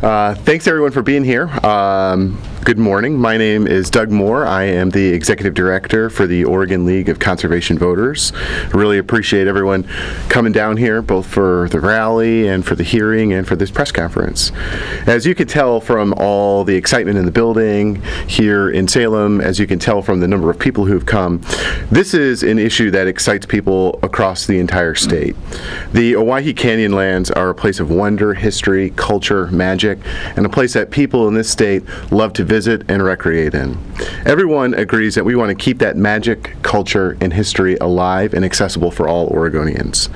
Thanks everyone for being here. Good morning. My name is Doug Moore. I am the Executive Director for the Oregon League of Conservation Voters. I really appreciate everyone coming down here, both for the rally and for the hearing and for this press conference. As you can tell from all the excitement in the building here in Salem, as you can tell from the number of people who've come, this is an issue that excites people across the entire state. The Owyhee Canyonlands are a place of wonder, history, culture, magic, and a place that people in this state love to visit and recreate in. Everyone agrees that we want to keep that magic, culture, and history alive and accessible for all Oregonians.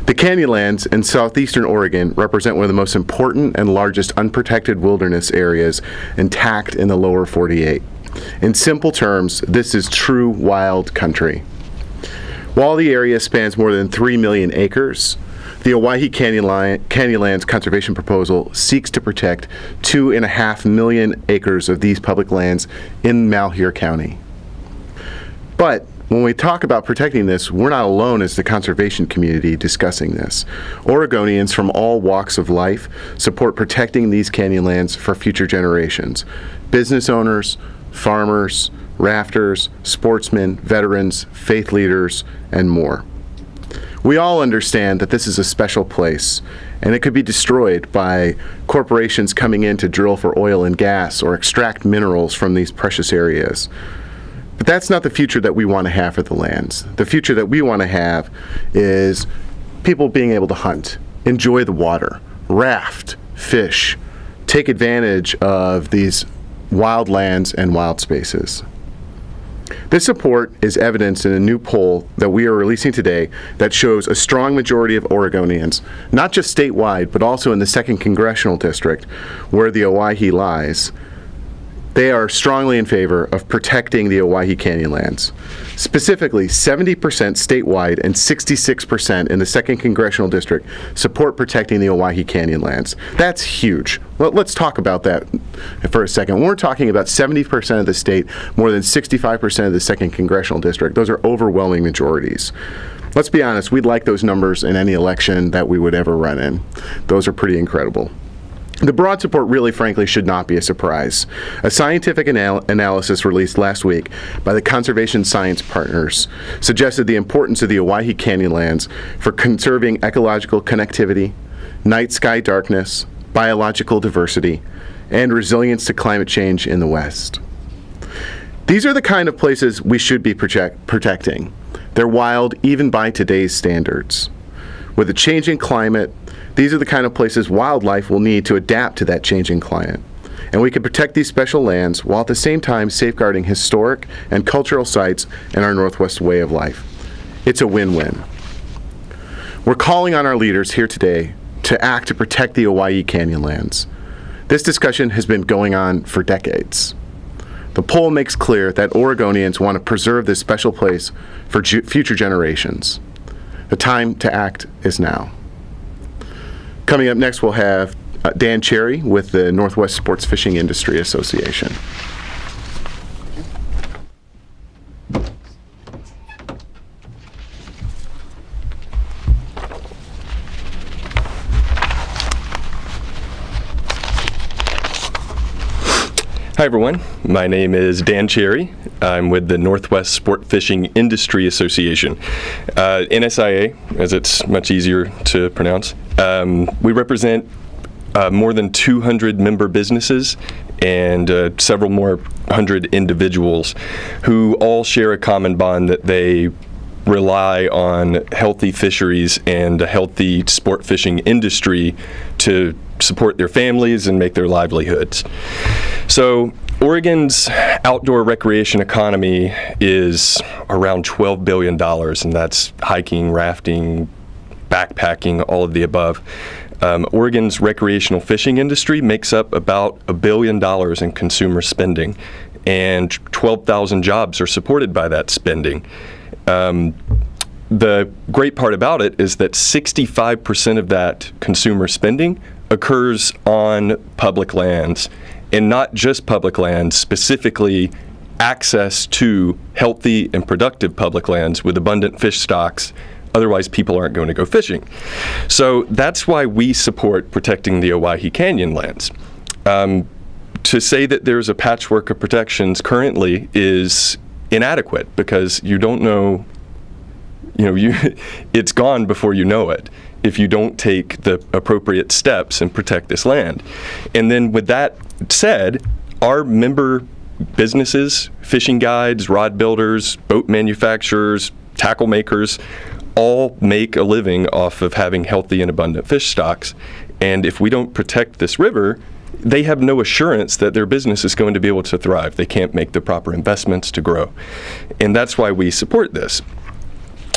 The Canyonlands in southeastern Oregon represent one of the most important and largest unprotected wilderness areas intact in the lower 48. In simple terms, this is true wild country. While the area spans more than 3 million acres, the Owyhee Canyonlands Conservation Proposal seeks to protect 2.5 million acres of these public lands in Malheur County. But when we talk about protecting this, we're not alone as the conservation community discussing this. Oregonians from all walks of life support protecting these canyonlands for future generations. Business owners, farmers, rafters, sportsmen, veterans, faith leaders, and more. We all understand that this is a special place, and it could be destroyed by corporations coming in to drill for oil and gas or extract minerals from these precious areas. But that's not the future that we want to have for the lands. The future that we want to have is people being able to hunt, enjoy the water, raft, fish, take advantage of these wild lands and wild spaces. This support is evidenced in a new poll that we are releasing today that shows a strong majority of Oregonians, not just statewide, but also in the 2nd Congressional District, where the Owyhee lies. They are strongly in favor of protecting the Owyhee Canyonlands. Specifically, 70% statewide and 66% in the 2nd Congressional District support protecting the Owyhee Canyonlands. That's huge. Well, let's talk about that for a second. When we're talking about 70% of the state, more than 65% of the 2nd Congressional District, those are overwhelming majorities. Let's be honest, we'd like those numbers in any election that we would ever run in. Those are pretty incredible. The broad support really, frankly, should not be a surprise. A scientific analysis released last week by the Conservation Science Partners suggested the importance of the Owyhee Canyonlands for conserving ecological connectivity, night sky darkness, biological diversity, and resilience to climate change in the West. These are the kind of places we should be protecting. They're wild even by today's standards. With a changing climate, these are the kind of places wildlife will need to adapt to that changing climate. And we can protect these special lands while at the same time safeguarding historic and cultural sites in our Northwest way of life. It's a win-win. We're calling on our leaders here today to act to protect the Owyhee Canyonlands. This discussion has been going on for decades. The poll makes clear that Oregonians want to preserve this special place for future generations. The time to act is now. Coming up next, we'll have Dan Cherry with the Northwest Sports Fishing Industry Association. Hi everyone, my name is Dan Cherry. I'm with the Northwest Sport Fishing Industry Association, NSIA, as it's much easier to pronounce. We represent more than 200 member businesses and several more hundred individuals who all share a common bond that they rely on healthy fisheries and a healthy sport fishing industry to support their families and make their livelihoods. So Oregon's outdoor recreation economy is around $12 billion, and that's hiking, rafting, backpacking, all of the above. Oregon's recreational fishing industry makes up about $1 billion in consumer spending, and 12,000 jobs are supported by that spending. The great part about it is that 65% of that consumer spending occurs on public lands, and not just public lands, specifically access to healthy and productive public lands with abundant fish stocks, Otherwise, people aren't going to go fishing. So that's why we support protecting the Owyhee Canyonlands. To say that there's a patchwork of protections currently is inadequate, because you don't know, it's gone before you know it if you don't take the appropriate steps and protect this land. And then with that said, our member businesses, fishing guides, rod builders, boat manufacturers, tackle makers, all make a living off of having healthy and abundant fish stocks. And if we don't protect this river, they have no assurance that their business is going to be able to thrive. They can't make the proper investments to grow. And that's why we support this.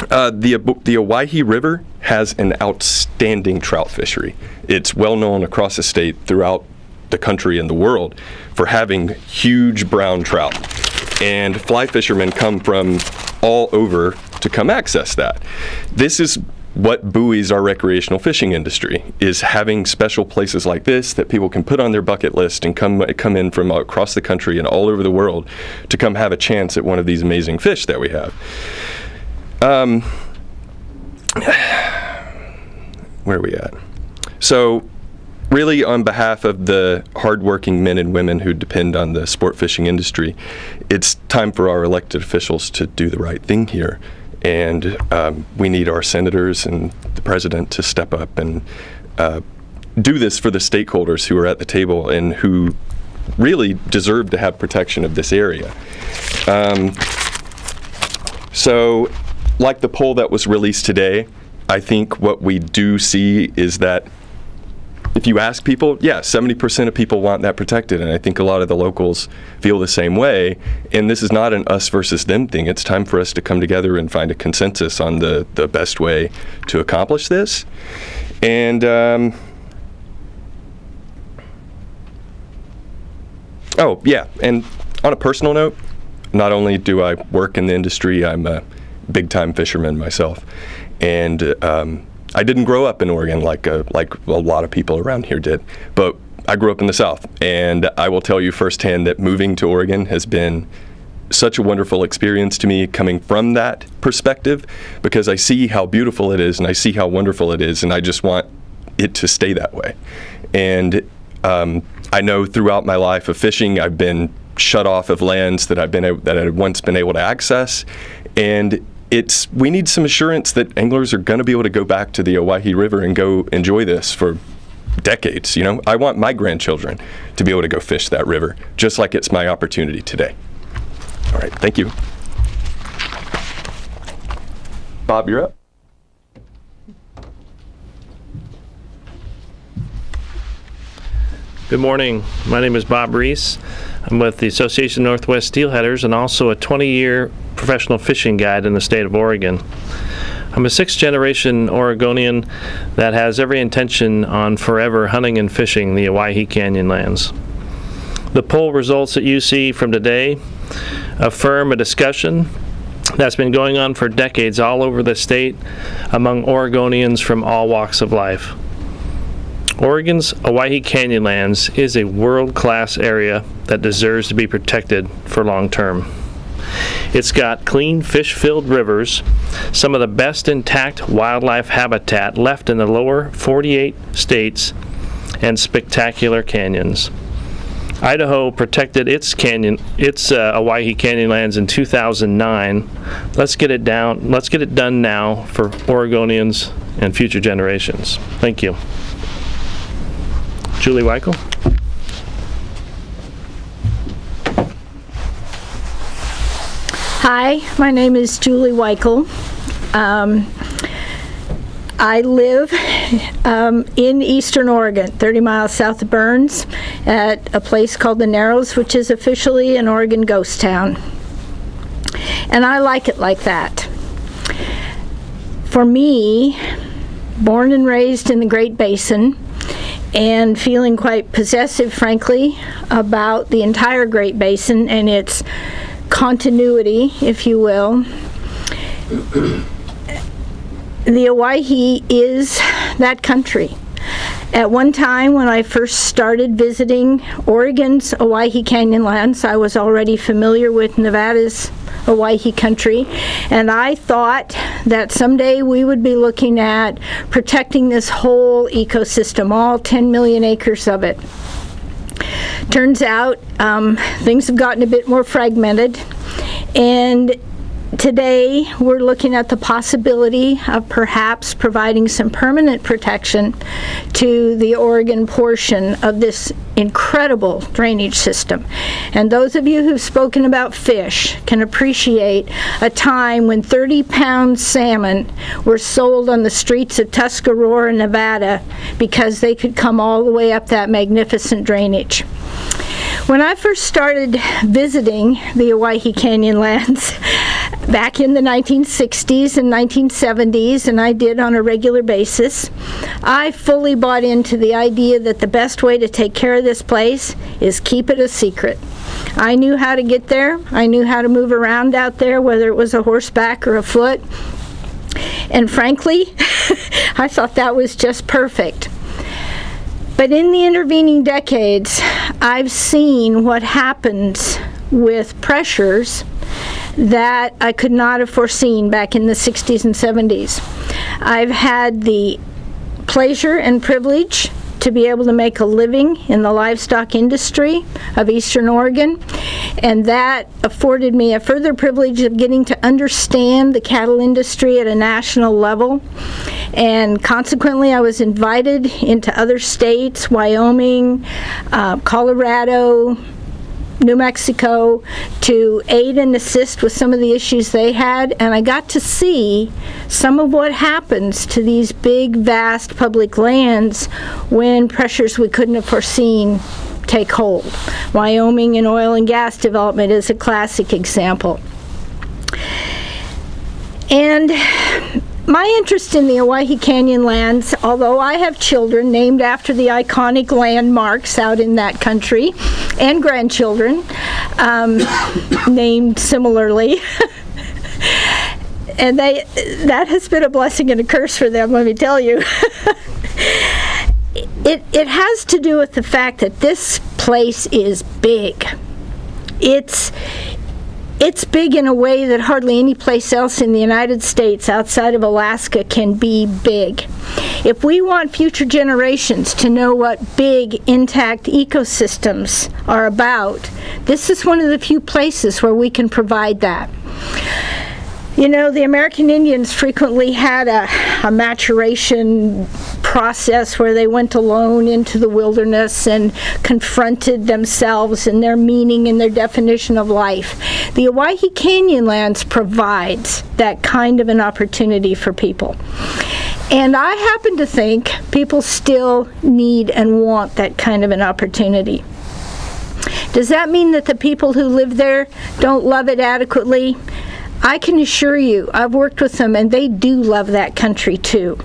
The Owyhee River has an outstanding trout fishery. It's well known across the state, throughout the country and the world, for having huge brown trout. And fly fishermen come from all over to come access that. This is what buoys our recreational fishing industry, is having special places like this that people can put on their bucket list and come in from across the country and all over the world to come have a chance at one of these amazing fish that we have. Where are we at? So really, on behalf of the hardworking men and women who depend on the sport fishing industry, it's time for our elected officials to do the right thing here. And we need our senators and the president to step up and do this for the stakeholders who are at the table and who really deserve to have protection of this area. So, like the poll that was released today, I think what we do see is that if you ask people, 70% of people want that protected, and I think a lot of the locals feel the same way. And this is not an us versus them thing. It's time for us to come together and find a consensus on the best way to accomplish this. And and on a personal note, not only do I work in the industry, I'm a big-time fisherman myself, and I didn't grow up in Oregon like a lot of people around here did, but I grew up in the South, and I will tell you firsthand that moving to Oregon has been such a wonderful experience to me, coming from that perspective, because I see how beautiful it is and I see how wonderful it is, and I just want it to stay that way. And I know throughout my life of fishing, I've been shut off of lands that I had once been able to access, and we need some assurance that anglers are going to be able to go back to the Owyhee River and go enjoy this for decades. I want my grandchildren to be able to go fish that river, just like it's my opportunity today. All right, thank you. Bob, you're up. Good morning. My name is Bob Reese. I'm with the Association of Northwest Steelheaders and also a 20-year professional fishing guide in the state of Oregon. I'm a sixth-generation Oregonian that has every intention on forever hunting and fishing the Owyhee Canyonlands. The poll results that you see from today affirm a discussion that's been going on for decades all over the state among Oregonians from all walks of life. Oregon's Owyhee Canyonlands is a world-class area that deserves to be protected for long term. It's got clean, fish-filled rivers, some of the best intact wildlife habitat left in the lower 48 states, and spectacular canyons. Idaho protected its Owyhee Canyonlands in 2009. Let's get it done now for Oregonians and future generations. Thank you. Julie Weikel. Hi, my name is Julie Weikel. I live in Eastern Oregon, 30 miles south of Burns, at a place called the Narrows, which is officially an Oregon ghost town. And I like it like that. For me, born and raised in the Great Basin, and feeling quite possessive, frankly, about the entire Great Basin and its continuity, if you will. The Owyhee is that country. At one time, when I first started visiting Oregon's Owyhee Canyonlands, I was already familiar with Nevada's Owyhee country, and I thought that someday we would be looking at protecting this whole ecosystem, all 10 million acres of it. Turns out things have gotten a bit more fragmented, and today we're looking at the possibility of perhaps providing some permanent protection to the Oregon portion of this incredible drainage system. And those of you who've spoken about fish can appreciate a time when 30-pound salmon were sold on the streets of Tuscarora, Nevada, because they could come all the way up that magnificent drainage. When I first started visiting the Owyhee Canyonlands back in the 1960s and 1970s, and I did on a regular basis, I fully bought into the idea that the best way to take care of this place is keep it a secret. I knew how to get there. I knew how to move around out there, whether it was a horseback or a foot. And frankly, I thought that was just perfect. But in the intervening decades, I've seen what happens with pressures that I could not have foreseen back in the 60s and 70s. I've had the pleasure and privilege to be able to make a living in the livestock industry of Eastern Oregon, and that afforded me a further privilege of getting to understand the cattle industry at a national level. And consequently, I was invited into other states, Wyoming, Colorado, New Mexico, to aid and assist with some of the issues they had, and I got to see some of what happens to these big, vast public lands when pressures we couldn't have foreseen take hold. Wyoming and oil and gas development is a classic example. And my interest in the Owyhee Canyonlands, although I have children named after the iconic landmarks out in that country, and grandchildren named similarly, and that has been a blessing and a curse for them, let me tell you. It has to do with the fact that this place is big. It's big in a way that hardly any place else in the United States outside of Alaska can be big. If we want future generations to know what big, intact ecosystems are about, this is one of the few places where we can provide that. You know, the American Indians frequently had a maturation process where they went alone into the wilderness and confronted themselves and their meaning and their definition of life. The Owyhee Canyonlands provides that kind of an opportunity for people. And I happen to think people still need and want that kind of an opportunity. Does that mean that the people who live there don't love it adequately? I can assure you, I've worked with them and they do love that country too.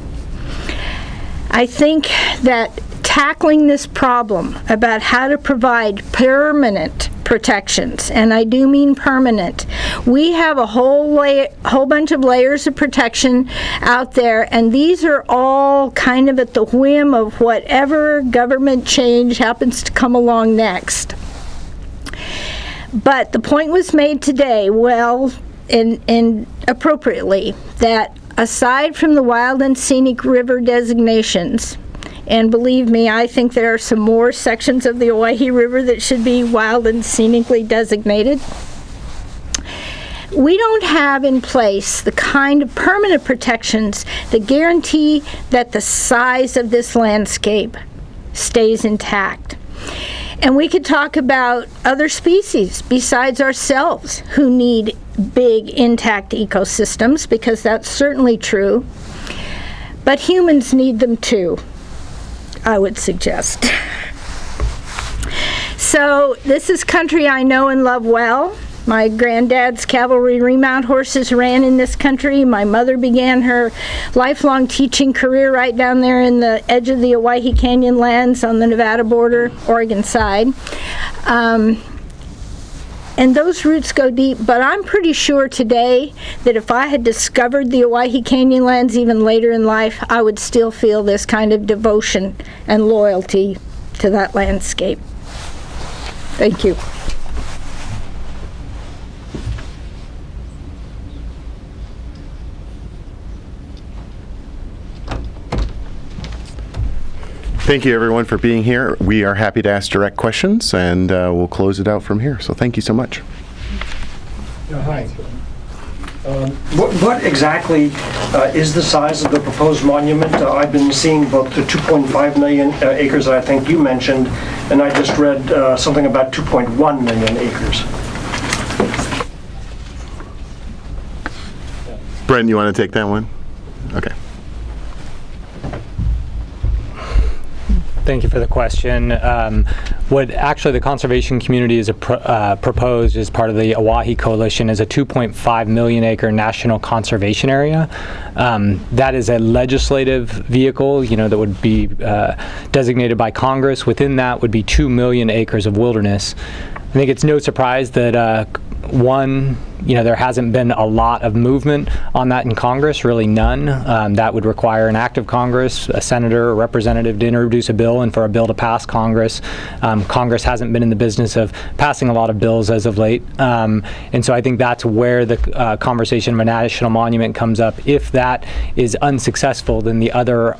I think that tackling this problem about how to provide permanent protections, and I do mean permanent, we have a whole bunch of layers of protection out there, and these are all kind of at the whim of whatever government change happens to come along next. But the point was made today, well, and appropriately, that aside from the wild and scenic river designations, and believe me, I think there are some more sections of the Owyhee River that should be wild and scenically designated, we don't have in place the kind of permanent protections that guarantee that the size of this landscape stays intact. And we could talk about other species besides ourselves who need big, intact ecosystems, because that's certainly true. But humans need them too, I would suggest. So this is country I know and love well. My granddad's cavalry remount horses ran in this country. My mother began her lifelong teaching career right down there in the edge of the Owyhee Canyonlands on the Nevada border, Oregon side. And those roots go deep, but I'm pretty sure today that if I had discovered the Owyhee Canyonlands even later in life, I would still feel this kind of devotion and loyalty to that landscape. Thank you. Thank you, everyone, for being here. We are happy to ask direct questions, and we'll close it out from here. So thank you so much. Hi. What exactly is the size of the proposed monument? I've been seeing about the 2.5 million acres that I think you mentioned, and I just read something about 2.1 million acres. Brent, you want to take that one? Okay. Thank you for the question. What actually the conservation community is proposed as part of the Owyhee Coalition is a 2.5 million acre national conservation area. That is a legislative vehicle, that would be designated by Congress. Within that would be 2 million acres of wilderness. I think it's no surprise that there hasn't been a lot of movement on that in Congress, really none. That would require an act of Congress, a senator or representative to introduce a bill, and for a bill to pass Congress. Congress hasn't been in the business of passing a lot of bills as of late. And so I think that's where the conversation of a national monument comes up. If that is unsuccessful, then the other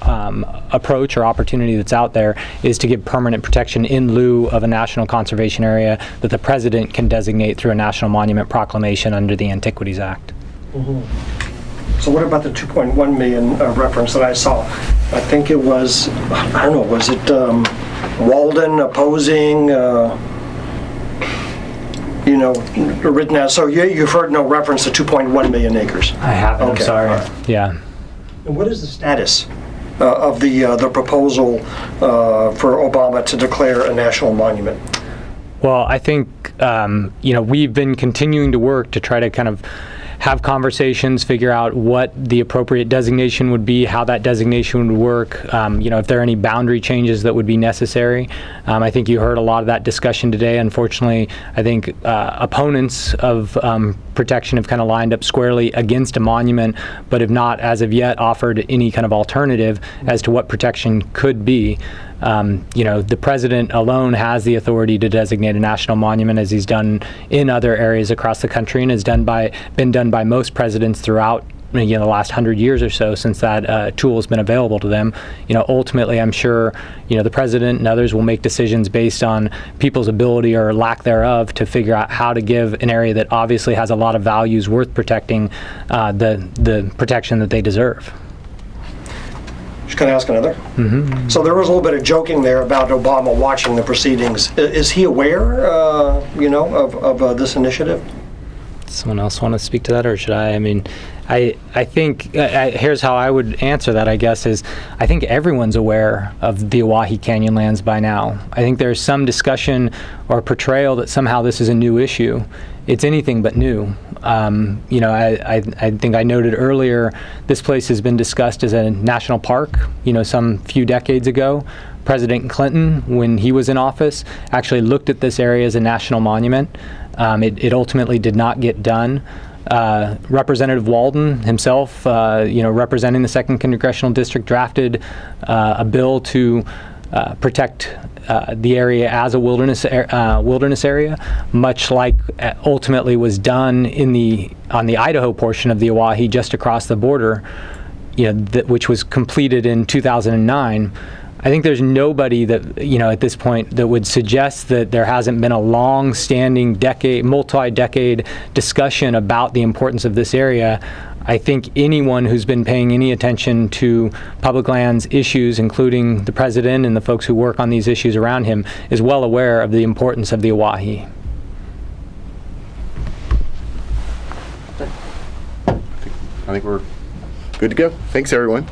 approach or opportunity that's out there is to give permanent protection in lieu of a national conservation area that the president can designate through a national monument proclamation under the Antiquities Act. Mm-hmm. So what about the 2.1 million reference that I saw? I think it was, I don't know, was it Walden opposing, written as, so you've heard no reference to 2.1 million acres? I haven't, Okay. I'm sorry. All right. Yeah. And what is the status of the proposal for Obama to declare a national monument? Well, I think, we've been continuing to work to try to kind of have conversations, figure out what the appropriate designation would be, how that designation would work, if there are any boundary changes that would be necessary. I think you heard a lot of that discussion today. Unfortunately, I think opponents of protection have kind of lined up squarely against a monument, but have not, as of yet, offered any kind of alternative as to what protection could be. The president alone has the authority to designate a national monument, as he's done in other areas across the country, and has been done by most presidents throughout the last 100 years or so since that tool has been available to them. Ultimately, I'm sure the president and others will make decisions based on people's ability or lack thereof to figure out how to give an area that obviously has a lot of values worth protecting the protection that they deserve. Just going to ask another. Mm-hmm. So there was a little bit of joking there about Obama watching the proceedings. Is he aware, of this initiative? Someone else want to speak to that, or should I? I mean, I think here's how I would answer that, I guess, is I think everyone's aware of the Owyhee Canyonlands by now. I think there's some discussion or portrayal that somehow this is a new issue. It's anything but new. I think I noted earlier, this place has been discussed as a national park, some few decades ago. President Clinton, when he was in office, actually looked at this area as a national monument. It ultimately did not get done. Representative Walden himself, representing the 2nd Congressional District, drafted a bill to protect the area as a wilderness area, much like ultimately was done on the Idaho portion of the Owyhee just across the border, which was completed in 2009. I think there's nobody that, at this point that would suggest that there hasn't been a long-standing multi-decade discussion about the importance of this area. I think anyone who's been paying any attention to public lands issues, including the president and the folks who work on these issues around him, is well aware of the importance of the Owyhee. I think we're good to go. Thanks, everyone.